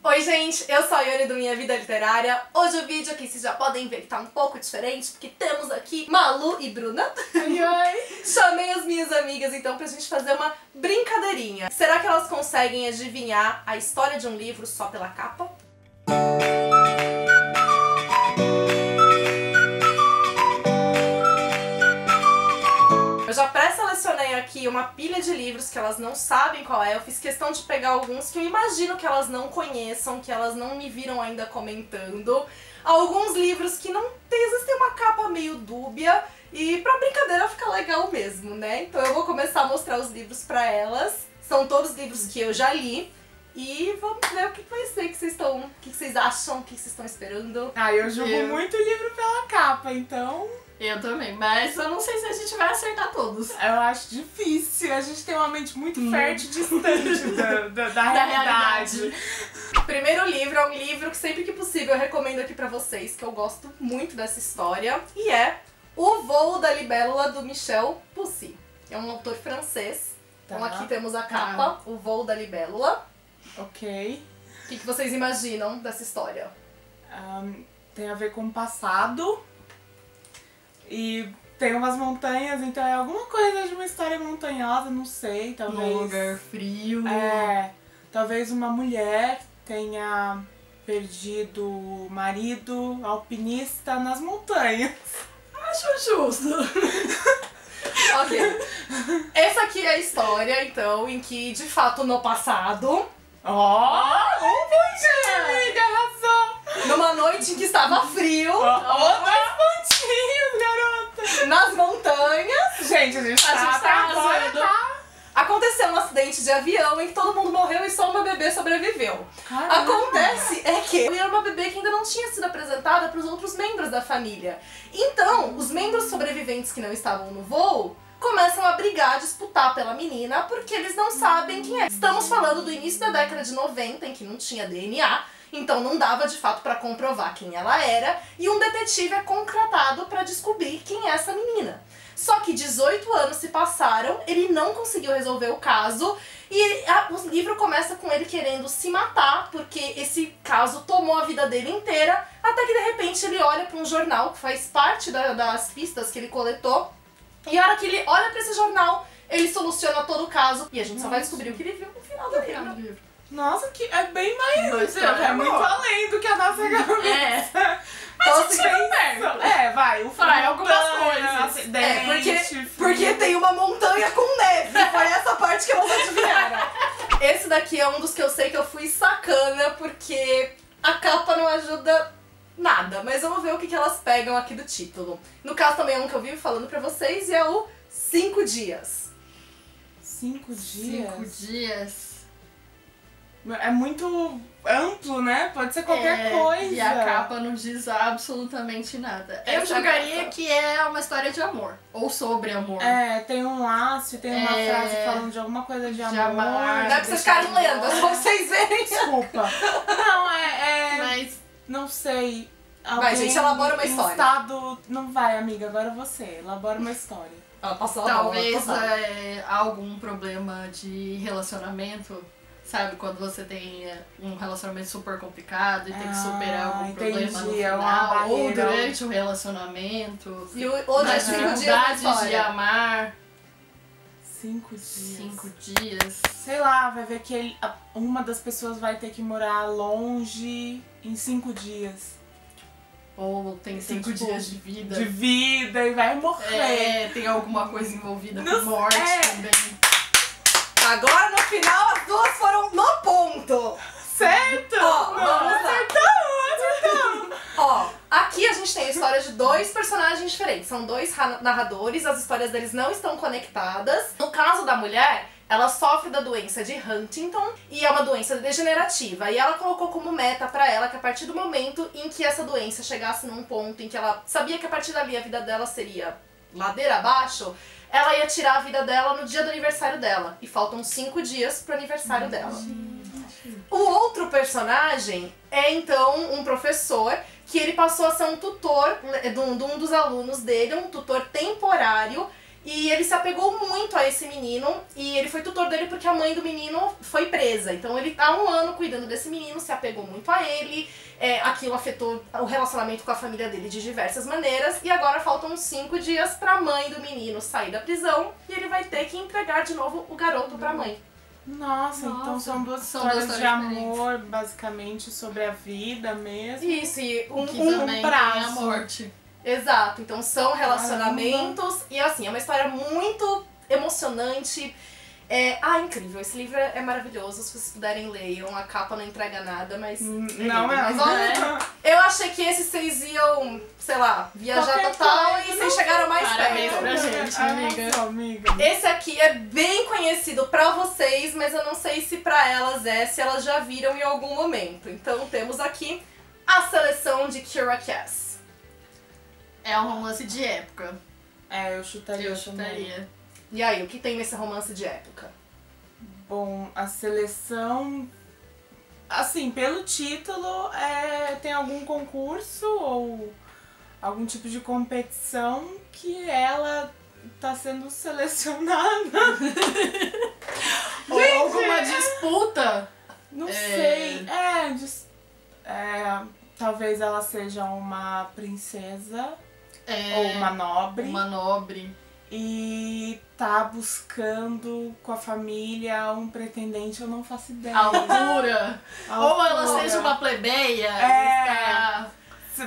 Oi gente, eu sou a Ione do Minha Vida Literária. Hoje o vídeo aqui vocês já podem ver que tá um pouco diferente, porque temos aqui Malu e Bruna. Oi, oi! Chamei as minhas amigas então pra gente fazer uma brincadeirinha. Será que elas conseguem adivinhar a história de um livro só pela capa? Eu já pré-selecionei aqui uma pilha de livros que elas não sabem qual é. Eu fiz questão de pegar alguns que eu imagino que elas não conheçam, que elas não me viram ainda comentando. Alguns livros que não tem, às vezes tem uma capa meio dúbia e pra brincadeira fica legal mesmo, né? Então eu vou começar a mostrar os livros pra elas. São todos livros que eu já li. E vamos ver o que vai ser, o que vocês acham, o que vocês estão esperando. Ah, eu julgo muito livro pela capa, então... Eu também, mas eu não sei se a gente vai acertar todos. Eu acho difícil, a gente tem uma mente muito fértil, distante da realidade. O primeiro livro é um livro que sempre que possível eu recomendo aqui pra vocês, que eu gosto muito dessa história, e é O Voo da Libélula, do Michel Poussy. É um autor francês. Tá. Então aqui temos a capa, O Voo da Libélula. Ok. O que vocês imaginam dessa história? Tem a ver com o passado. E tem umas montanhas, então é alguma coisa de uma história montanhosa, não sei, talvez... Num lugar frio. Talvez uma mulher tenha perdido o marido alpinista nas montanhas. Acho justo. Ok. Essa aqui é a história, então, em que, de fato, no passado... Um pontinho, amiga, arrasou! Numa noite em que estava frio... Dois pontinhos, garota! Nas montanhas... Gente, a gente tá agora, tá? Aconteceu um acidente de avião em que todo mundo morreu e só uma bebê sobreviveu. Caramba. Acontece é que era uma bebê que ainda não tinha sido apresentada para os outros membros da família. Então, os membros sobreviventes que não estavam no voo começam a brigar, a disputar pela menina, porque eles não sabem quem é. Estamos falando do início da década de 90, em que não tinha DNA, então não dava de fato para comprovar quem ela era, e um detetive é contratado para descobrir quem é essa menina. Só que 18 anos se passaram, ele não conseguiu resolver o caso, e o livro começa com ele querendo se matar, porque esse caso tomou a vida dele inteira, até que de repente ele olha para um jornal que faz parte das pistas que ele coletou, e a hora que ele olha pra esse jornal, ele soluciona todo o caso, e a gente só vai descobrir o que ele viu no final do livro. Nossa, que é bem mais... É muito além do que a nossa cabeça. Mas a gente chega perto. Vai. Vai, algumas coisas. Porque tem uma montanha com neve. Foi essa parte que elas adivinharam. Esse daqui é um dos que eu sei que eu fui sacana, porque a capa não ajuda nada. Mas vamos ver o que elas pegam aqui do título. No caso também é um que eu vivo falando pra vocês, e é o 5 Dias. 5 dias? 5 dias. É muito amplo, né? Pode ser qualquer coisa. E a capa não diz absolutamente nada. Eu julgaria que é uma história de amor. Ou sobre amor. Tem um laço, tem uma frase falando de alguma coisa de amor. Não é pra vocês ficarem lendo, é só vocês verem. Desculpa. Não, Mas... Não sei. Vai, gente, elabora uma história. Estado... Não vai, amiga, agora você. Elabora uma história. Talvez algum problema de relacionamento. Sabe, quando você tem um relacionamento super complicado e tem que superar algum problema no final, ou durante o relacionamento, e outras dificuldades de amar. 5 dias. 5 dias. Sei lá, vai ver que uma das pessoas vai ter que morar longe em 5 dias. Ou tem 5 dias de vida. De vida e vai morrer. Tem alguma coisa envolvida com morte também. Agora, no final, as duas foram no ponto. Certo? Acertamos. Ó, aqui a gente tem a história de dois personagens diferentes. São dois narradores, as histórias deles não estão conectadas. No caso da mulher, ela sofre da doença de Huntington e é uma doença degenerativa. E ela colocou como meta pra ela que a partir do momento em que essa doença chegasse num ponto em que ela sabia que a partir dali a vida dela seria ladeira abaixo, ela ia tirar a vida dela no dia do aniversário dela. E faltam 5 dias pro aniversário dela. O outro personagem é, então, um professor que ele passou a ser um tutor de um dos alunos dele, um tutor temporário, E ele se apegou muito a esse menino e ele foi tutor dele porque a mãe do menino foi presa. Então ele tá 1 ano cuidando desse menino, se apegou muito a ele. Aquilo afetou o relacionamento com a família dele de diversas maneiras. E agora faltam 5 dias pra mãe do menino sair da prisão e ele vai ter que entregar de novo o garoto pra mãe. Nossa, então são duas histórias de amor, basicamente, sobre a vida mesmo. Isso, e um prazo. A morte. Exato, então são relacionamentos e assim, é uma história muito emocionante. Incrível, esse livro é maravilhoso, se vocês puderem leiam, a capa não entrega nada, mas... eu achei que esse vocês iam, sei lá, viajar total e vocês chegaram mais Parabéns perto. pra gente, amiga. Esse aqui é bem conhecido pra vocês, mas eu não sei se pra elas se elas já viram em algum momento. Então temos aqui a seleção de Kiera Cass. É um romance de época. Eu chutaria. E aí, o que tem nesse romance de época? Bom, a seleção... Assim, pelo título, tem algum concurso ou algum tipo de competição que ela tá sendo selecionada. Ou alguma disputa. Não sei. Talvez ela seja uma princesa ou uma nobre. Uma nobre. E tá buscando com a família um pretendente, eu não faço ideia. Altura. Ou ela seja uma plebeia.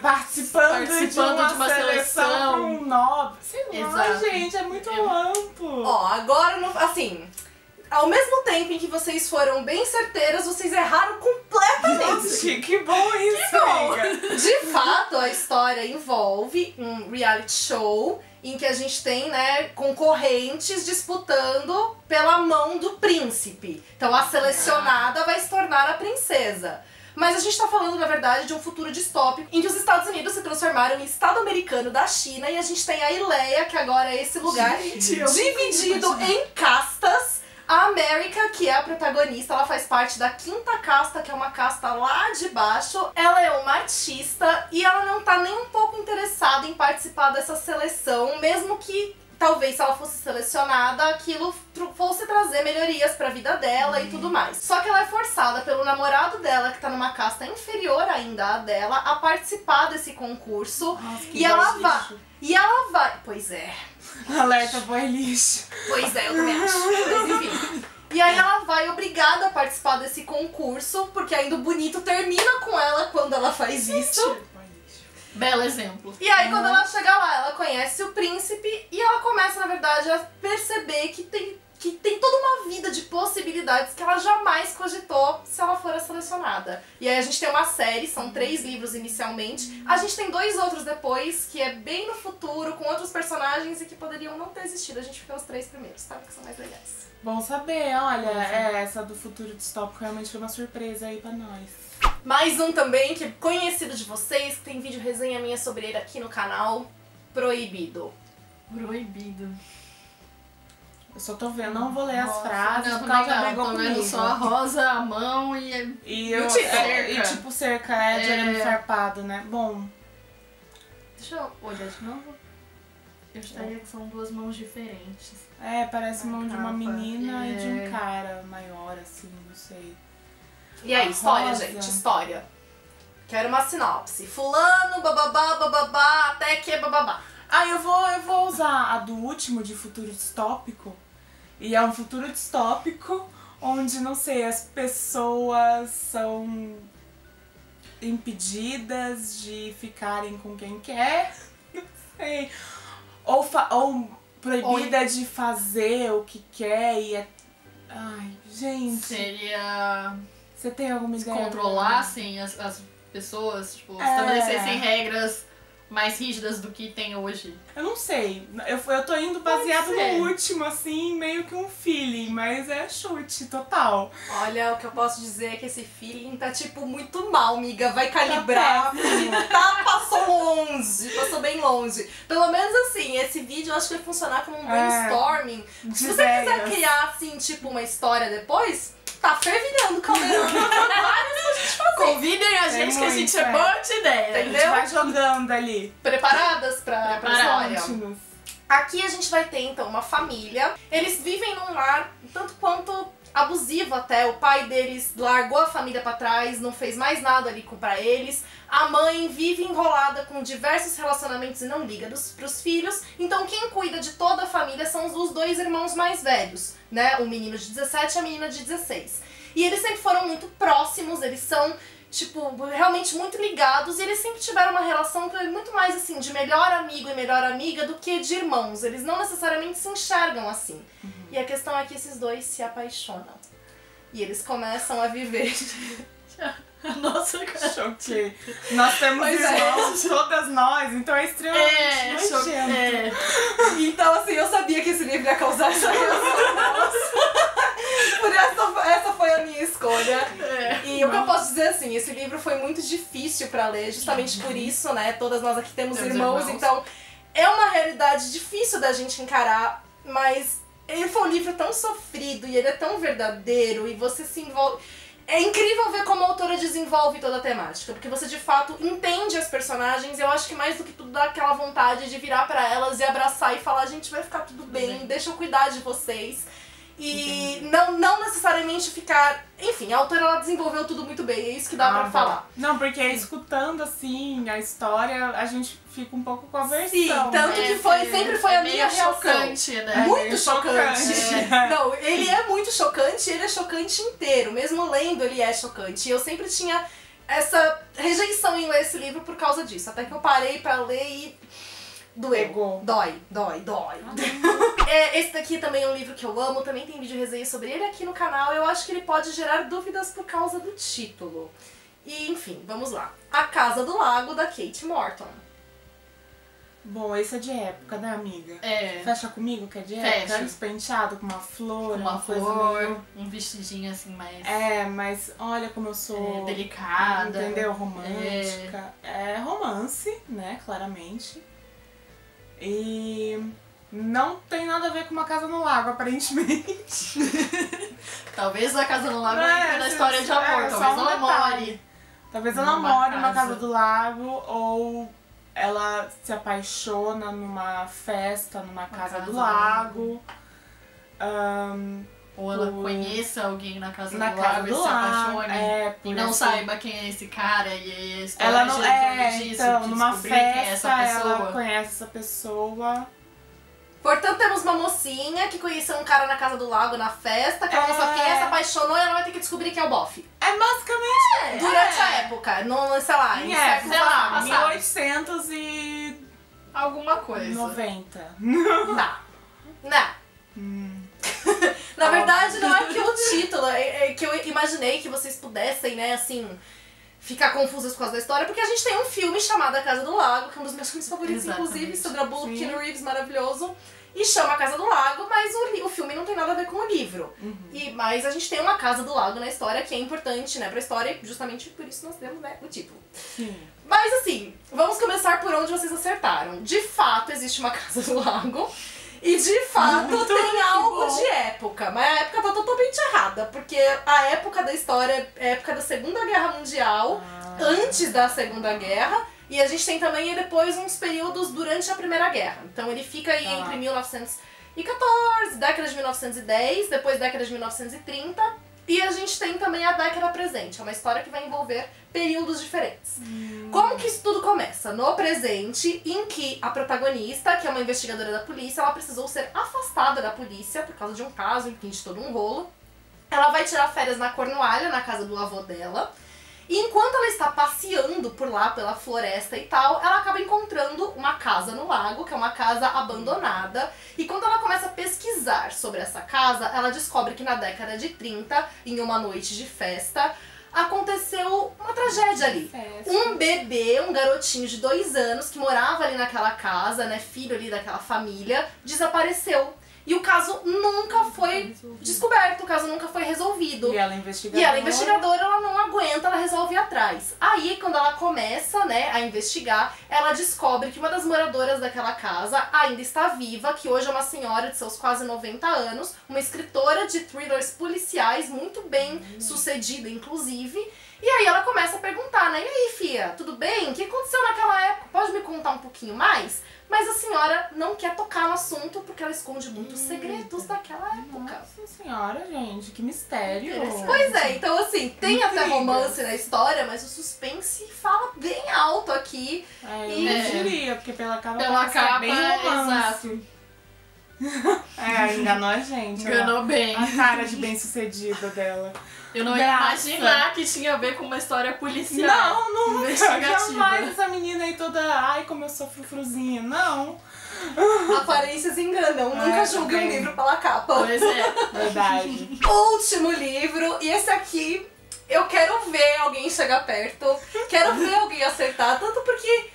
Participando de uma seleção pra um nobre. Sei lá, gente, é muito amplo. Agora, assim... Ao mesmo tempo em que vocês foram bem certeiras, vocês erraram completamente. Nossa, que bom isso, amiga. De fato, a história envolve um reality show em que a gente tem, concorrentes disputando pela mão do príncipe. Então a selecionada vai se tornar a princesa. Mas a gente tá falando, na verdade, de um futuro distópico em que os Estados Unidos se transformaram em Estado americano da China e a gente tem a Ileia, que agora é esse lugar dividido em castas. A América, que é a protagonista, ela faz parte da 5ª casta, que é uma casta lá de baixo. Ela é uma artista e ela não tá nem um pouco interessada em participar dessa seleção, mesmo que talvez se ela fosse selecionada, aquilo fosse trazer melhorias pra vida dela e tudo mais. Só que ela é forçada pelo namorado dela, que tá numa casta inferior ainda à dela, a participar desse concurso. Nossa, e ela vai... Pois é. Alerta boy lixo. Pois é, eu também acho. Mas enfim. E aí ela vai obrigada a participar desse concurso, porque ainda o bonito termina com ela quando ela faz isso. Belo exemplo. E aí quando ela chega lá, ela conhece o príncipe e ela começa, na verdade, a perceber que tem toda uma vida de possibilidades que ela jamais cogitou se ela for selecionada. E aí a gente tem uma série, são 3 livros inicialmente. A gente tem 2 outros depois, que é bem no futuro, com outros personagens e que poderiam não ter existido. A gente fica os 3 primeiros, tá? Que são mais legais. Bom saber, olha, essa do futuro distópico realmente foi uma surpresa aí pra nós. Mais um também, que é conhecido de vocês, que tem vídeo resenha minha sobre ele aqui no canal, Proibido. Proibido. Eu só tô vendo, não vou ler as frases, não, porque ela já não, brigou tô comigo. vendo só a rosa, a mão e tipo cerca de arame farpado, né? Bom. Deixa eu olhar de novo. Eu estaria que são 2 mãos diferentes. Parece mão de uma menina e de um cara maior, assim, não sei. E aí, história, gente, história. Quero uma sinopse. Fulano, bababá, bababá, até que bababá. Eu vou usar a do último de futuro distópico. E é um futuro distópico onde, não sei, as pessoas são impedidas de ficarem com quem quer. Não sei. Ou proibida de fazer o que quer e Ai, gente. Seria... Você tem alguma ideia? Controlassem as pessoas, tipo, estabelecessem regras mais rígidas do que tem hoje. Eu não sei. Eu tô indo baseado no último, assim, meio que um feeling, mas é chute total. Olha, o que eu posso dizer é que esse feeling tá, tipo, muito mal, amiga. Vai calibrar. Passou bem longe. Pelo menos assim, esse vídeo eu acho que vai funcionar como um brainstorming. Se você quiser criar, assim, tipo, uma história depois, tá fervilhando o caldeirão. Várias pra gente fazer. Convidem a gente que a gente é boa de ideia. Entendeu? A gente vai jogando ali. Preparadas pra história? Aqui a gente vai ter, então, uma família. Eles vivem num lar tanto quanto abusivo até. O pai deles largou a família pra trás, não fez mais nada ali pra eles. A mãe vive enrolada com diversos relacionamentos e não liga pros filhos. Então quem cuida de toda a família são os 2 irmãos mais velhos, né? O menino de 17 e a menina de 16. E eles sempre foram muito próximos, eles são, tipo, realmente muito ligados. E eles sempre tiveram uma relação muito mais, assim, de melhor amigo e melhor amiga do que de irmãos. Eles não necessariamente se enxergam assim. E a questão é que esses 2 se apaixonam. E eles começam a viver... Nossa, cara. Choquei. Nós temos irmãos, todas nós, então é extremamente nojento. Então, assim, eu sabia que esse livro ia causar essa reação. Por essa foi a minha escolha. E o que eu posso dizer, assim, esse livro foi muito difícil pra ler, justamente por isso, né? Todas nós aqui temos irmãos, então é uma realidade difícil da gente encarar, mas ele foi um livro tão sofrido e ele é tão verdadeiro e você se envolve... É incrível ver como a autora desenvolve toda a temática, porque você de fato entende as personagens e eu acho que mais do que tudo dá aquela vontade de virar pra elas e abraçar e falar, gente, vai ficar tudo bem, deixa eu cuidar de vocês. E não necessariamente ficar... Enfim, a autora ela desenvolveu tudo muito bem, é isso que dá pra falar. Não, porque escutando assim a história, a gente fica um pouco com a versão. Sim, tanto que sempre foi a minha reação. Chocante, né? Muito chocante. Não, ele é muito chocante, ele é chocante inteiro. Mesmo lendo, ele é chocante. E eu sempre tinha essa rejeição em ler esse livro por causa disso. Até que eu parei pra ler e... doeu. Dói. Esse daqui também é um livro que eu amo, também tem vídeo resenha sobre ele aqui no canal. Eu acho que ele pode gerar dúvidas por causa do título. E, enfim, vamos lá. A Casa do Lago, da Kate Morton. Bom, esse é de época, né, amiga? É. Fecha comigo, que é de época. Despenteado com uma flor. Com uma flor, um vestidinho assim mais... mas olha como eu sou... delicada. Entendeu? Romântica. É romance, né, claramente. E não tem nada a ver com Uma Casa no Lago, aparentemente. Talvez A Casa no Lago é na história de amor, talvez ela more. Talvez ela more numa casa do lago, ou ela se apaixona numa festa numa casa do lago. Ou ela conheça alguém na casa do lago e se apaixone e não saiba quem é esse cara e a história ela não disso, então, numa festa ela conhece essa pessoa. Portanto, temos uma mocinha que conheceu um cara na casa do lago na festa, que ela não sabe quem é, se apaixonou e ela vai ter que descobrir quem é o bofe. É basicamente durante a época, não, sei lá, em século passado. 1800 e... alguma coisa. 90. Não. Na verdade, não é que o título, é que eu imaginei que vocês pudessem, né, assim, ficar confusas por causa da história, porque a gente tem um filme chamado A Casa do Lago, que é um dos meus filmes favoritos, inclusive, sobre a Bullock, Keanu Reeves, maravilhoso, e chama A Casa do Lago, mas o filme não tem nada a ver com o livro. Mas a gente tem uma Casa do Lago na história, que é importante, né, pra história, e justamente por isso nós temos, né, o título. Mas assim, vamos começar por onde vocês acertaram. De fato, existe uma Casa do Lago. E de fato tem algo de época, mas a época tá totalmente errada, porque a época da história é a época da Segunda Guerra Mundial, antes da Segunda Guerra, e a gente tem também depois uns períodos durante a Primeira Guerra. Então ele fica aí entre 1914, década de 1910, depois década de 1930, e a gente tem também a década presente, é uma história que vai envolver períodos diferentes. Como que isso tudo começa? No presente, em que a protagonista, que é uma investigadora da polícia, ela precisou ser afastada da polícia por causa de um caso, enfim, de todo um rolo. Ela vai tirar férias na Cornualha, na casa do avô dela. E enquanto ela está passeando por lá, pela floresta e tal, ela acaba encontrando uma casa no lago, que é uma casa abandonada. E quando ela começa a pesquisar sobre essa casa, ela descobre que na década de 30, em uma noite de festa, aconteceu uma tragédia ali. Um bebê, um garotinho de 2 anos, que morava ali naquela casa, né, filho ali daquela família, desapareceu. E o caso nunca foi descoberto, o caso nunca foi resolvido. E ela investigadora, ela não aguenta, ela resolve ir atrás. Aí, quando ela começa, né, a investigar, ela descobre que uma das moradoras daquela casa ainda está viva, que hoje é uma senhora de seus quase 90 anos, uma escritora de thrillers policiais, muito bem sucedida, inclusive. E aí ela começa a perguntar, né, e aí, fia, tudo bem? O que aconteceu naquela época? Pode me contar um pouquinho mais, mas a senhora não quer tocar no assunto porque ela esconde muitos segredos daquela época. Nossa senhora, gente, que mistério. Pois é, então assim, tem até romance na história, mas o suspense fala bem alto aqui. Eu não diria, porque pela capa bem exato. Enganou a gente. Enganou bem. A cara de bem-sucedida dela. Eu não ia imaginar que tinha a ver com uma história policial. Não, jamais essa menina aí toda, ai, como eu sou frufruzinha. Não. Aparências enganam, nunca julgue um livro pela capa. Pois é. Verdade. Último livro, e esse aqui eu quero ver alguém chegar perto, quero ver alguém acertar, tanto porque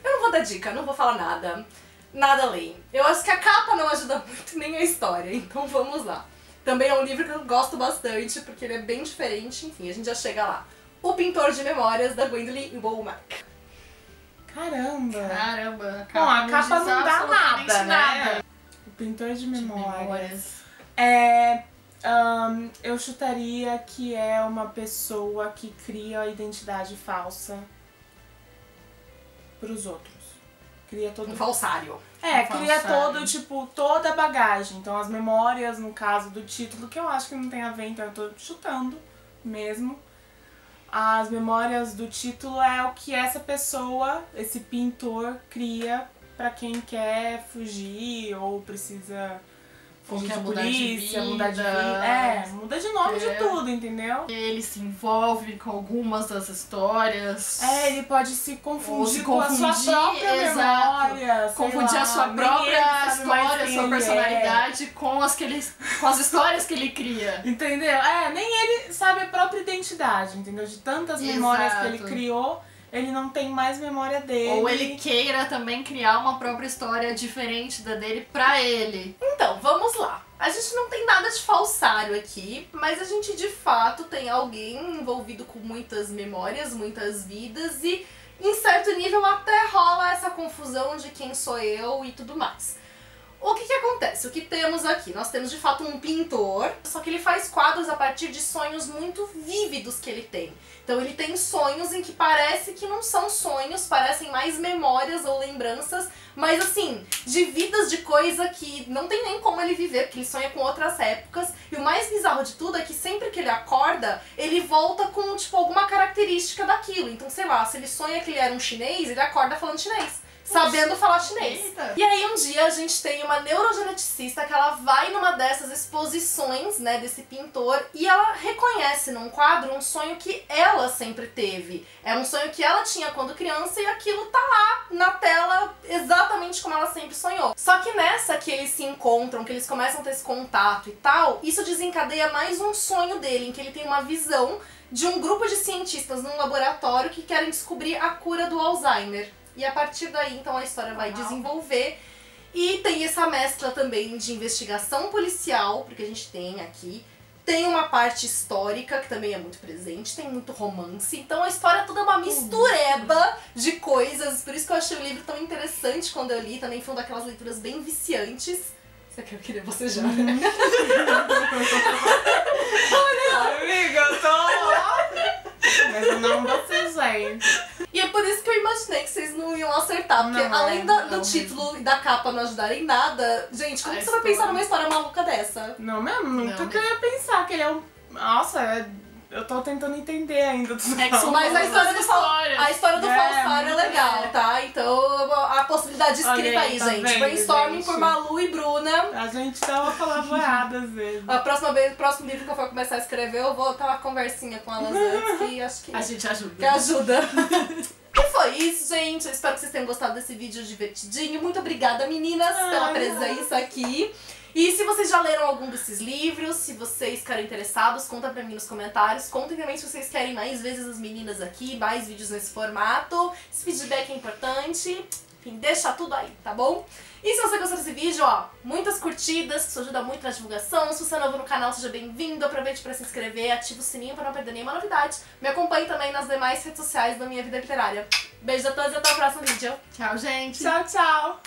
eu não vou dar dica, não vou falar nada. Nada além. Eu acho que a capa não ajuda muito, nem a história, então vamos lá. Também é um livro que eu gosto bastante, porque ele é bem diferente, enfim, a gente já chega lá. O Pintor de Memórias, da Gwendolyn Womack. Caramba, a capa, bom, a capa não dá absolutamente nada. O Pintor de Memórias. Eu chutaria que é uma pessoa que cria a identidade falsa pros outros. Cria todo... Um falsário. Cria todo, tipo, toda a bagagem. Então as memórias, no caso do título, que eu acho que não tem a ver, então eu tô chutando mesmo. As memórias do título é o que essa pessoa, esse pintor, cria pra quem quer fugir ou precisa fugir de polícia, mudar de vida. Muda de nome de tudo, entendeu? Ele se envolve com algumas das histórias. Ele pode se confundir com a sua própria memória. Confundir a sua própria história, a sua personalidade com as histórias que ele cria. Entendeu? Nem ele sabe a própria identidade, entendeu? De tantas memórias que ele criou, ele não tem mais memória dele. Ou ele queira também criar uma própria história diferente da dele pra ele. Então, vamos lá. A gente não tem nada de falsário aqui, mas a gente de fato tem alguém envolvido com muitas memórias, muitas vidas e em certo nível até rola essa confusão de quem sou eu e tudo mais. O que acontece? O que temos aqui? Nós temos de fato um pintor, só que ele faz quadros a partir de sonhos muito vívidos que ele tem. Então ele tem sonhos em que parece que não são sonhos, parecem mais memórias ou lembranças, mas assim, de vidas de coisa que não tem nem como ele viver, porque ele sonha com outras épocas. E o mais bizarro de tudo é que sempre que ele acorda, ele volta com tipo alguma característica daquilo. Então sei lá, se ele sonha que ele era um chinês, ele acorda falando chinês. Sabendo falar chinês. Eita. E aí um dia a gente tem uma neurogeneticista que ela vai numa dessas exposições, né, desse pintor, e ela reconhece num quadro um sonho que ela sempre teve. É um sonho que ela tinha quando criança e aquilo tá lá na tela exatamente como ela sempre sonhou. Só que nessa que eles se encontram, que eles começam a ter esse contato e tal, isso desencadeia mais um sonho dele, em que ele tem uma visão de um grupo de cientistas num laboratório que querem descobrir a cura do Alzheimer. E a partir daí, então, a história vai desenvolver. E tem essa mescla também de investigação policial, porque a gente tem aqui. Tem uma parte histórica, que também é muito presente. Tem muito romance. Então a história toda é uma mistureba de coisas. Por isso que eu achei o livro tão interessante quando eu li. Também foi uma daquelas leituras bem viciantes. Isso aqui eu queria bocejar. Olha, amiga, eu tô... Mas eu não bocejei. E é por isso que eu imaginei que vocês não iam acertar, porque além do título e da capa não ajudarem nada, gente, como que você vai pensar numa história maluca dessa? Não mesmo, nunca que eu ia pensar que ele é um... Nossa, eu tô tentando entender ainda. Mas a história do falsário é legal, tá? Então a possibilidade escrita aí, tá gente. Brainstorming gente. Por Malu e Bruna. A gente dá uma palavreada às vezes. A próxima vez, o próximo livro que eu for começar a escrever, eu vou ter uma conversinha com elas antes, que acho que... A gente ajuda. Que ajuda. E foi isso, gente. Eu espero que vocês tenham gostado desse vídeo divertidinho. Muito obrigada, meninas, pela presença aqui. E se vocês já leram algum desses livros, se vocês ficaram interessados, conta pra mim nos comentários. Contem também se vocês querem mais vezes as meninas aqui, mais vídeos nesse formato. Esse feedback é importante. Enfim, deixa tudo aí, tá bom? E se você gostou desse vídeo, ó, muitas curtidas, que isso ajuda muito na divulgação. Se você é novo no canal, seja bem-vindo. Aproveite pra se inscrever, ativa o sininho pra não perder nenhuma novidade. Me acompanhe também nas demais redes sociais da Minha Vida Literária. Beijo a todos e até o próximo vídeo. Tchau, gente. Tchau, tchau.